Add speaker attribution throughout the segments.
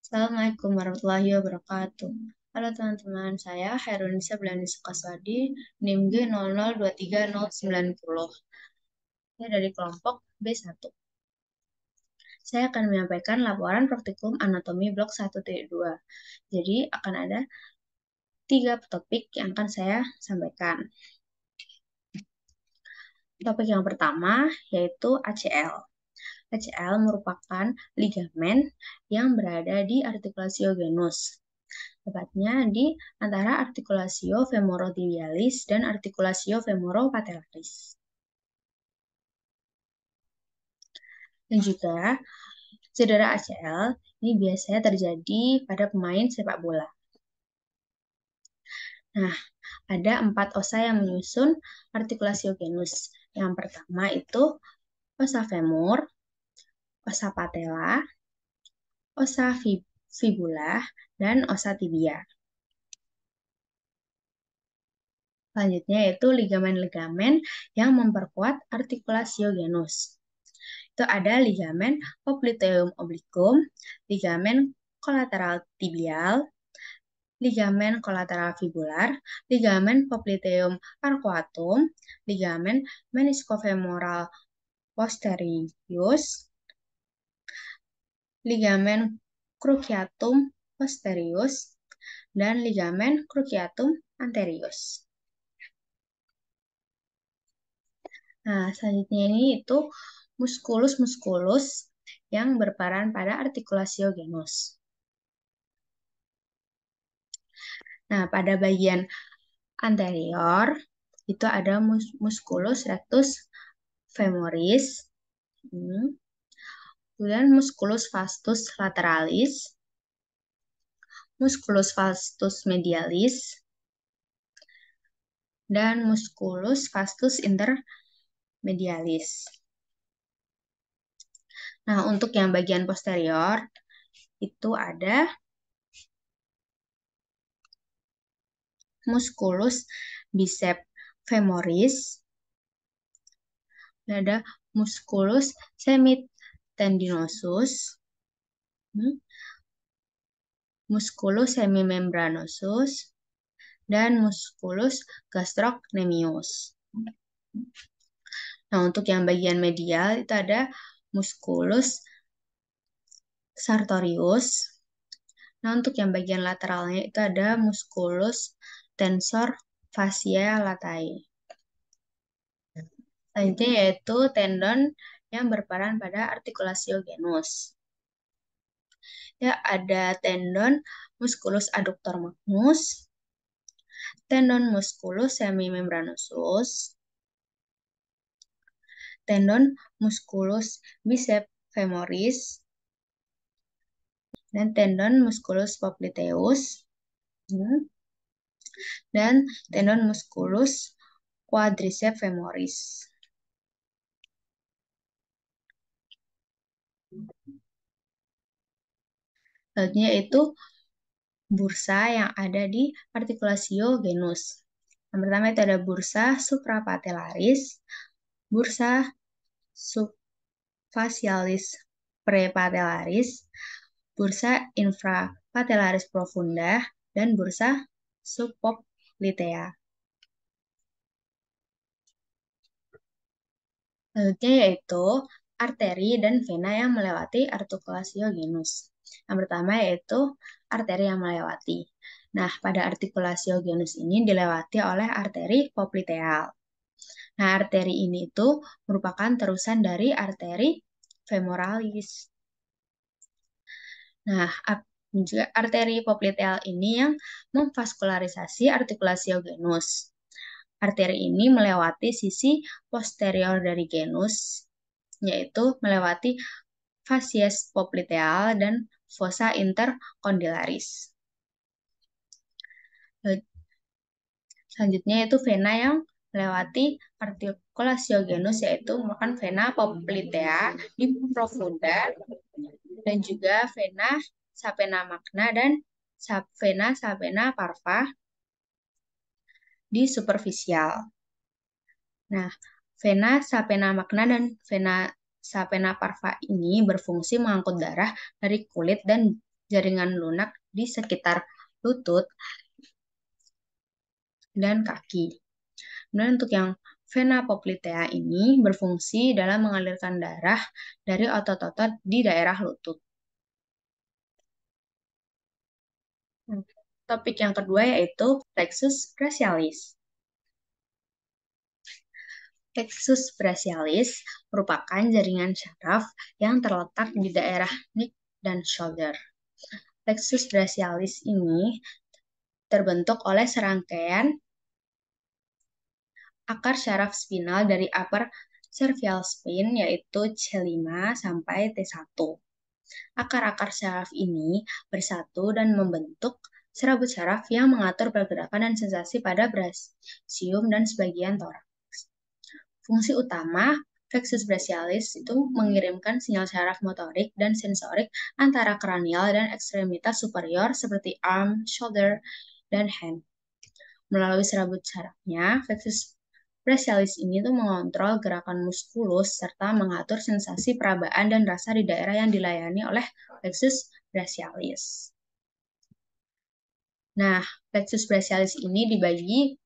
Speaker 1: Assalamualaikum warahmatullahi wabarakatuh. Halo teman-teman, saya Hairunisa Belani Sukaswadi, NIM G 0023090. Saya dari kelompok B1. Saya akan menyampaikan laporan praktikum anatomi blok 1.2. Jadi akan ada 3 topik yang akan saya sampaikan. Topik yang pertama yaitu ACL. ACL merupakan ligamen yang berada di artikulatiogenus. Tepatnya di antara artikulatio femorotibialis dan artikulatio femoropatellaris. Dan juga cedera ACL ini biasanya terjadi pada pemain sepak bola. Nah, ada 4 osa yang menyusun artikulatiogenus. Yang pertama itu osa femur, osa patella, osa fibula, dan osa tibia. Selanjutnya yaitu ligamen-ligamen yang memperkuat artikulatiogenus. Itu ada ligamen popliteum obliquum, ligamen kolateral tibial, ligamen kolateral fibular, ligamen popliteum arcuatum, ligamen meniscofemoral posterius, ligamen cruciatum posterius, dan ligamen cruciatum anterius. Nah, selanjutnya ini itu muskulus-muskulus yang berperan pada artikulatiogenus. Nah, pada bagian anterior itu ada musculus rectus femoris, kemudian musculus vastus lateralis, musculus vastus medialis, dan musculus vastus intermedialis. Nah, untuk yang bagian posterior itu ada musculus bicep femoris, dan ada musculus semitendinosus, musculus semimembranosus, dan musculus gastrocnemius. Nah, untuk yang bagian medial itu ada musculus sartorius. Nah, untuk yang bagian lateralnya itu ada musculus tensor fasciae latae. Selanjutnya yaitu tendon yang berperan pada artikulatiogenus. Ya, ada tendon musculus adductor magnus, tendon musculus semimembranosus, tendon musculus bicep femoris, dan tendon musculus popliteus, dan tendon musculus quadricep femoris. Selanjutnya itu bursa yang ada di artikulatiogenus. Yang pertama itu ada bursa suprapatellaris, bursa subfacialis prepatellaris, bursa infrapatellaris profunda, dan bursa subpoplitea. Selanjutnya yaitu arteri dan vena yang melewati artikulatiogenus. Yang pertama yaitu arteri yang melewati. Nah, pada artikulatiogenus ini dilewati oleh arteri popliteal. Nah, arteri ini itu merupakan terusan dari arteri femoralis. Nah, juga arteri popliteal ini yang memvaskularisasi artikulatiogenus. Arteri ini melewati sisi posterior dari genus, yaitu melewati facies popliteal dan fossa intercondylaris. Selanjutnya yaitu vena yang melewati artikulatiogenus, yaitu merupakan vena poplitea di profunda, dan juga vena sapena magna dan vena sapena parva di superficial. Nah, vena sapena magna dan vena sapena parva ini berfungsi mengangkut darah dari kulit dan jaringan lunak di sekitar lutut dan kaki. Kemudian untuk yang vena poplitea ini berfungsi dalam mengalirkan darah dari otot-otot di daerah lutut. Topik yang kedua yaitu plexus brachialis. Plexus brachialis merupakan jaringan syaraf yang terletak di daerah neck dan shoulder. Plexus brachialis ini terbentuk oleh serangkaian akar syaraf spinal dari upper cervical spine yaitu C5 sampai T1. Akar-akar syaraf ini bersatu dan membentuk serabut syaraf yang mengatur pergerakan dan sensasi pada brasium dan sebagian toraks. Fungsi utama plexus brachialis itu mengirimkan sinyal syaraf motorik dan sensorik antara kranial dan ekstremitas superior seperti arm, shoulder, dan hand. Melalui serabut syarafnya, plexus brachialis ini tuh mengontrol gerakan muskulus serta mengatur sensasi perabaan dan rasa di daerah yang dilayani oleh plexus brachialis. Nah, plexus brachialis ini dibagi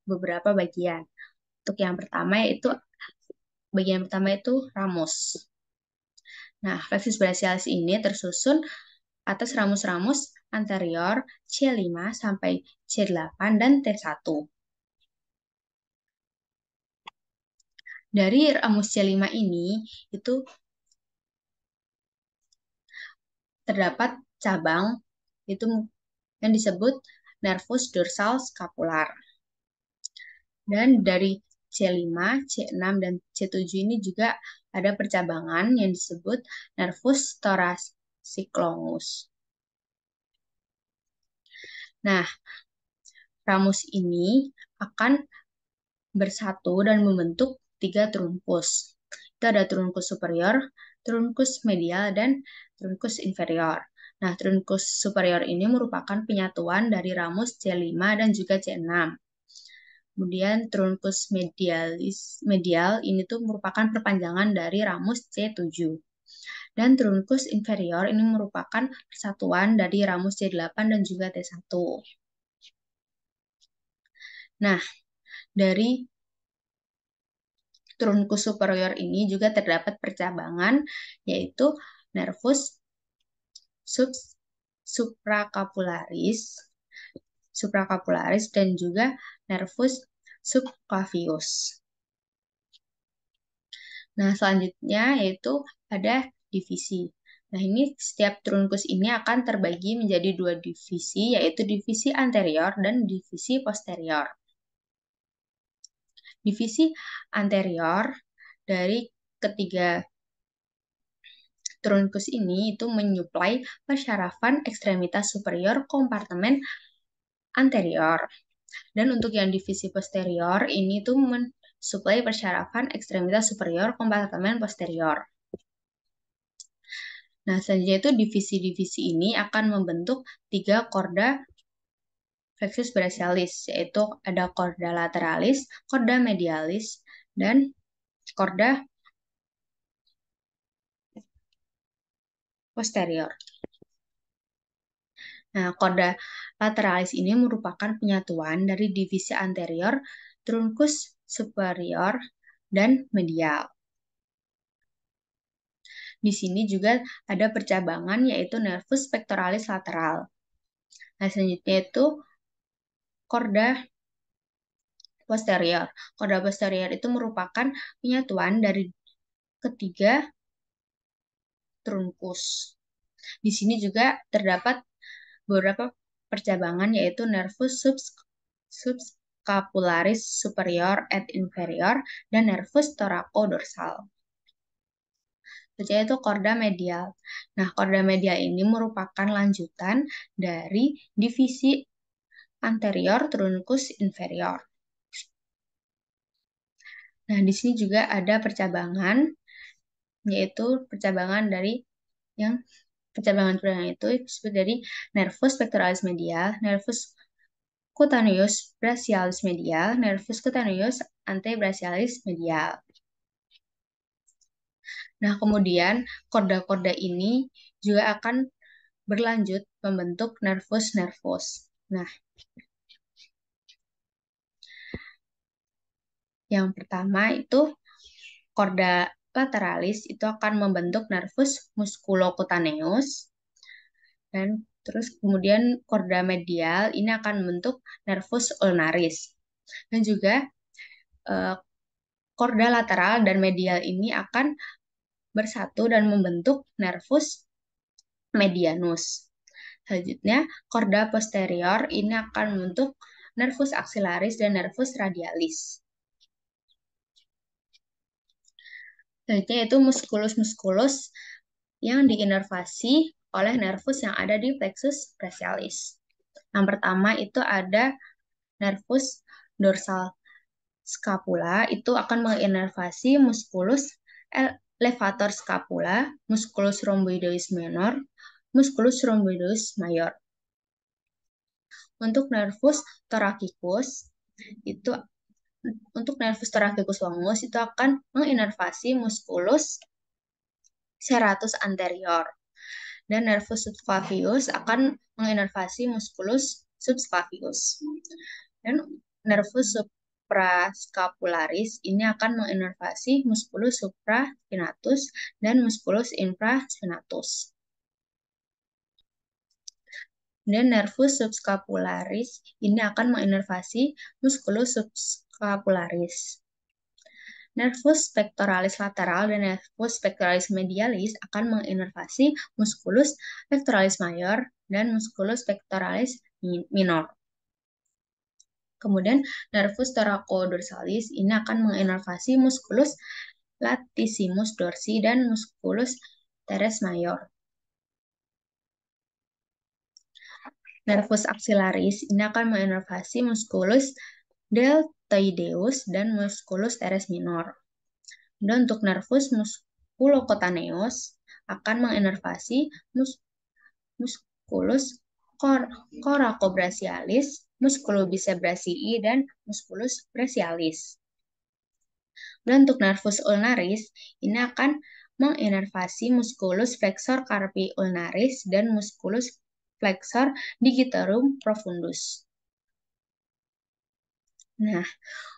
Speaker 1: beberapa bagian. Untuk yang pertama yaitu bagian pertama itu ramus. Nah, plexus brachialis ini tersusun atas ramus-ramus anterior C5 sampai C8 dan T1. Dari ramus C5 ini itu terdapat cabang itu yang disebut nervus dorsal scapular. Dan dari C5, C6, dan C7 ini juga ada percabangan yang disebut nervus thoracic longus. Nah, ramus ini akan bersatu dan membentuk 3 trunkus. Itu ada trunkus superior, trunkus medial, dan trunkus inferior. Nah, trunkus superior ini merupakan penyatuan dari ramus C5 dan juga C6. Kemudian trunkus medial ini tuh merupakan perpanjangan dari ramus C7. Dan trunkus inferior ini merupakan persatuan dari ramus C8 dan juga T1. Nah, dari trunkus superior ini juga terdapat percabangan yaitu nervus supracapularis dan juga nervus subclavius. Nah, selanjutnya yaitu ada divisi. Nah, ini setiap trunkus ini akan terbagi menjadi 2 divisi, yaitu divisi anterior dan divisi posterior. Divisi anterior dari ketiga trunkus ini itu menyuplai persyarafan ekstremitas superior kompartemen anterior. Dan untuk yang divisi posterior ini tuh mensuplai persyarafan ekstremitas superior kompartemen posterior. Nah, selanjutnya itu divisi-divisi ini akan membentuk 3 korda plexus brachialis, yaitu ada korda lateralis, korda medialis, dan korda posterior. Nah, korda lateralis ini merupakan penyatuan dari divisi anterior, trunkus superior, dan medial. Di sini juga ada percabangan yaitu nervus pectoralis lateral. Nah, selanjutnya itu korda posterior. Korda posterior itu merupakan penyatuan dari ketiga trunkus. Di sini juga terdapat beberapa percabangan yaitu nervus subscapularis superior et inferior dan nervus thoracodorsal. Selanjutnya itu korda medial. Nah, korda medial ini merupakan lanjutan dari divisi anterior trunkus inferior. Nah, di sini juga ada percabangan, yaitu percabangan dari yang percabangan itu disebut dari nervus pectoralis medial, nervus cutaneus brachialis medial, nervus cutaneus antebrachialis medial. Nah, kemudian korda-korda ini juga akan berlanjut membentuk nervus nervus. Nah, yang pertama itu korda lateralis itu akan membentuk nervus musculocutaneus, dan terus kemudian korda medial ini akan membentuk nervus ulnaris. Dan juga korda lateral dan medial ini akan bersatu dan membentuk nervus medianus. Selanjutnya, korda posterior ini akan membentuk nervus axillaris dan nervus radialis. Selanjutnya itu musculus-musculus yang diinervasi oleh nervus yang ada di plexus brachialis. Yang pertama itu ada nervus dorsal scapula, itu akan menginervasi musculus levator scapula, musculus rhomboideus minor, musculus rhomboideus major. Untuk nervus thoracicus itu longus itu akan menginervasi musculus serratus anterior, dan nervus subclavius akan menginervasi musculus subclavius. Dan nervus suprascapularis ini akan menginervasi musculus supraspinatus dan musculus infraspinatus. Dan nervus subscapularis ini akan menginervasi musculus subscapularis. Nervus pectoralis lateral dan nervus pectoralis medialis akan menginervasi musculus pectoralis major dan musculus pectoralis minor. Kemudian nervus thoraco-dorsalis ini akan menginervasi musculus latissimus dorsi dan musculus teres major. Nervus axillaris ini akan menginervasi musculus deltoideus dan musculus teres minor. Dan untuk nervus musculocutaneus akan menginervasi musculus coracobrachialis, musculus bicebrachii, dan musculus brachialis. Dan untuk nervus ulnaris ini akan menginervasi musculus flexor carpi ulnaris dan musculus flexor digitorum profundus. Nah,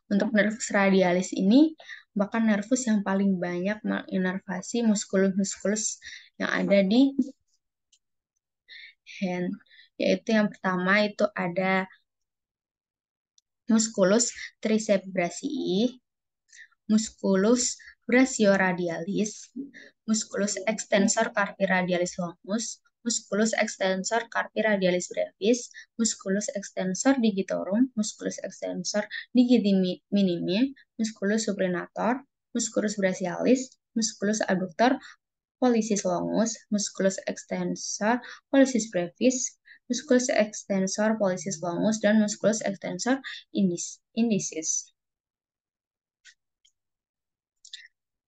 Speaker 1: untuk nervus radialis ini bahkan nervus yang paling banyak menginervasi musculus-musculus yang ada di hand, yaitu yang pertama itu ada musculus triceps brachii, musculus brachioradialis, musculus extensor carpi radialis longus, musculus extensor carpi radialis brevis, musculus extensor digitorum, musculus extensor digiti minimi, musculus supinator, musculus brachialis, musculus adductor pollicis longus, musculus extensor pollicis brevis, musculus extensor pollicis longus, dan musculus extensor indicis.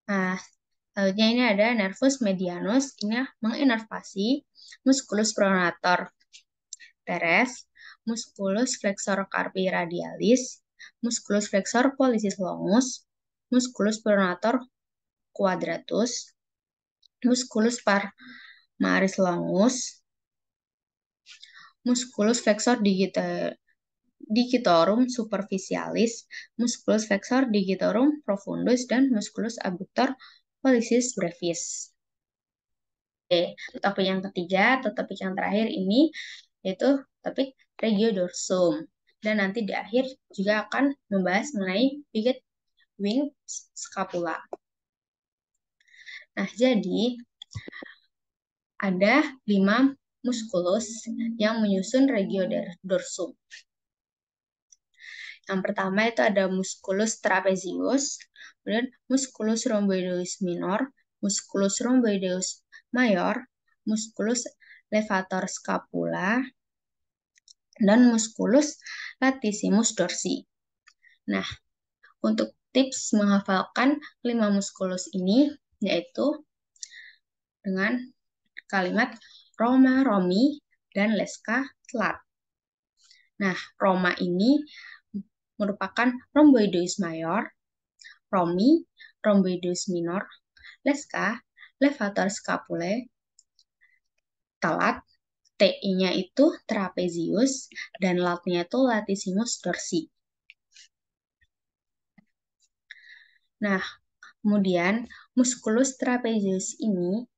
Speaker 1: Nah, selanjutnya ini ada nervus medianus, ini menginervasi musculus pronator teres, musculus flexor carpi radialis, musculus flexor pollicis longus, musculus pronator quadratus, musculus palmaris longus, musculus flexor digitorum superficialis, musculus flexor digitorum profundus, dan musculus abductor pollicis brevis. Oke, topik yang ketiga atau topik yang terakhir ini yaitu topik regiodorsum. Dan nanti di akhir juga akan membahas mengenai biget wing scapula. Nah, jadi ada 5 musculus yang menyusun regiodorsum. Yang pertama itu ada musculus trapezius, kemudian musculus rhomboideus minor, musculus rhomboideus major, musculus levator scapula, dan musculus latissimus dorsi. Nah, untuk tips menghafalkan 5 musculus ini yaitu dengan kalimat Roma, Romi, dan Leska, Telat. Nah, Roma ini merupakan rhomboideus major, Romi, rhomboideus minor, Leska, levator scapulae, Telat, TI-nya itu trapezius dan lat-nya itu latissimus dorsi. Nah, kemudian musculus trapezius ini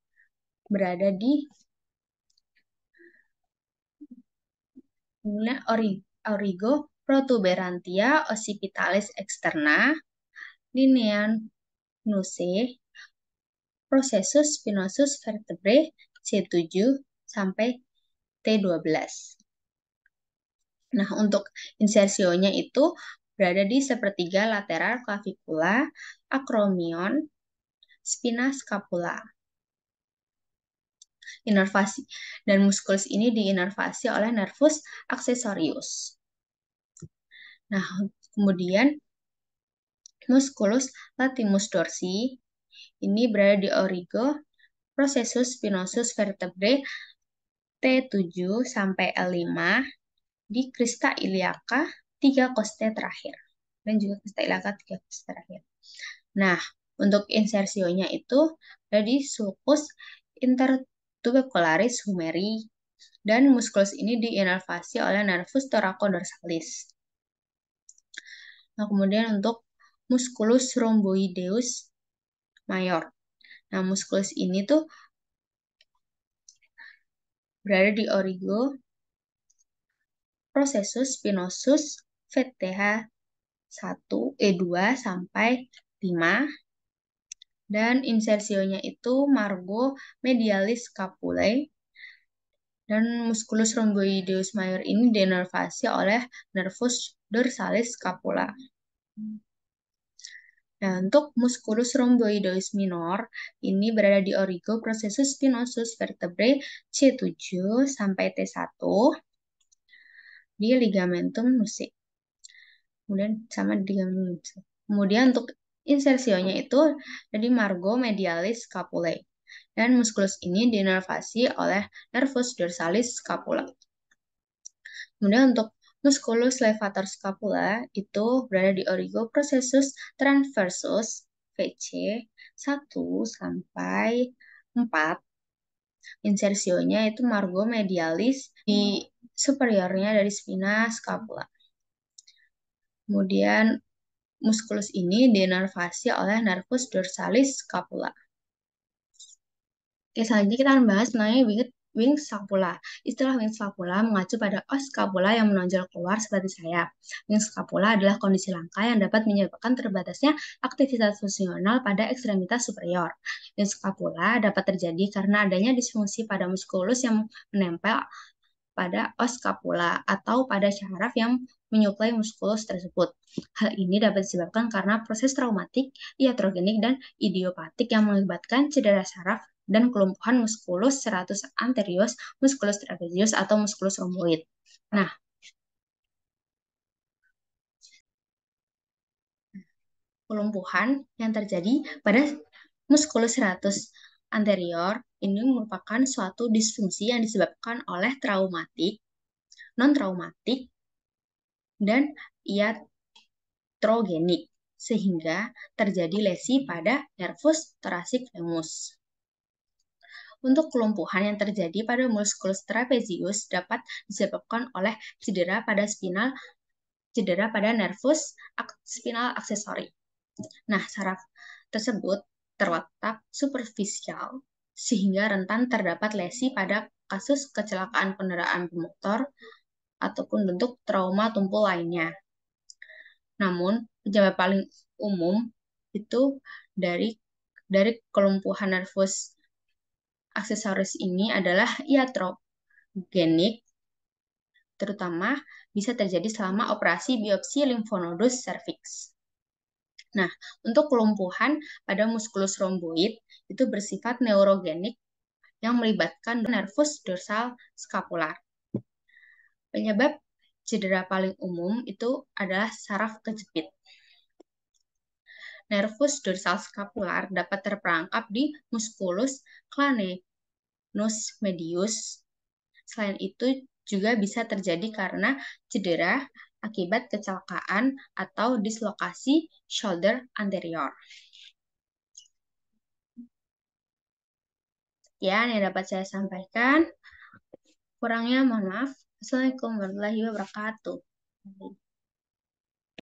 Speaker 1: berada di aurigo protuberantia occipitalis externa, linea nusae, processus spinosus vertebrae C7 sampai T12. Nah, untuk insersionya itu berada di sepertiga lateral clavicula, acromion, spina scapula. Inervasi dan musculus ini diinervasi oleh nervus accessorius. Nah, kemudian musculus latissimus dorsi ini berada di aurigo processus spinosus vertebrae T7 sampai L5 di crista iliaca 3 costae terakhir dan juga crista iliaca 3 costae terakhir. Nah, untuk insersionya itu ada di sulcus intertubicularis humeri dan musculus ini diinervasi oleh nervus thoraco-dorsalis. Nah, kemudian untuk musculus rhomboideus mayor. Nah, musculus ini tuh berada di aurigo processus spinosus VTH 2 sampai 5 dan insersionya itu margo medialis scapulae dan musculus rhomboideus mayor ini diinervasi oleh nervus dorsalis scapula. Nah, untuk musculus rhomboideus minor ini berada di aurigo processus spinosus vertebrae C7 sampai T1 di ligamentum nusae. Kemudian sama di ligamentum nusae. Kemudian untuk insersionya itu dari margo medialis scapulae. Dan musculus ini diinervasi oleh nervus dorsalis scapula. Kemudian untuk musculus levator scapula itu berada di aurigo processus transversus VC 1 sampai 4. Insersionya itu margo medialis di superiornya dari spina scapula. Kemudian musculus ini diinervasi oleh nervus dorsalis scapula. Oke, selanjutnya kita akan bahas mengenai wing scapula. Istilah wing scapula mengacu pada os scapula yang menonjol keluar seperti sayap. Wing scapula adalah kondisi langka yang dapat menyebabkan terbatasnya aktivitas fungsional pada ekstremitas superior. Wing scapula dapat terjadi karena adanya disfungsi pada muskulus yang menempel pada os scapula atau pada syaraf yang menyuplai muskulus tersebut. Hal ini dapat disebabkan karena proses traumatik, iatrogenik, dan idiopatik yang mengakibatkan cedera saraf dan kelumpuhan muskulus serratus anterior, muskulus trapezius, atau muskulus rhomboid. Nah, kelumpuhan yang terjadi pada muskulus serratus anterior ini merupakan suatu disfungsi yang disebabkan oleh traumatik, non-traumatik, dan iatrogenik, sehingga terjadi lesi pada nervus thoracic femus. Untuk kelumpuhan yang terjadi pada musculus trapezius dapat disebabkan oleh cedera pada nervus spinal aksesori. Nah, saraf tersebut terletak superficial sehingga rentan terdapat lesi pada kasus kecelakaan kendaraan bermotor ataupun bentuk trauma tumpul lainnya. Namun, penyebab paling umum itu dari kelumpuhan nervus aksesoris ini adalah iatrogenik, terutama bisa terjadi selama operasi biopsi limfonodus cervix. Nah, untuk kelumpuhan pada muskulus rhomboid itu bersifat neurogenik yang melibatkan nervus dorsal scapular. Penyebab cedera paling umum itu adalah saraf kejepit. Nervus dorsal scapular dapat terperangkap di musculus clanus medius. Selain itu juga bisa terjadi karena cedera akibat kecelakaan atau dislokasi shoulder anterior. Sekian yang dapat saya sampaikan. Kurangnya mohon maaf. Assalamualaikum warahmatullahi wabarakatuh.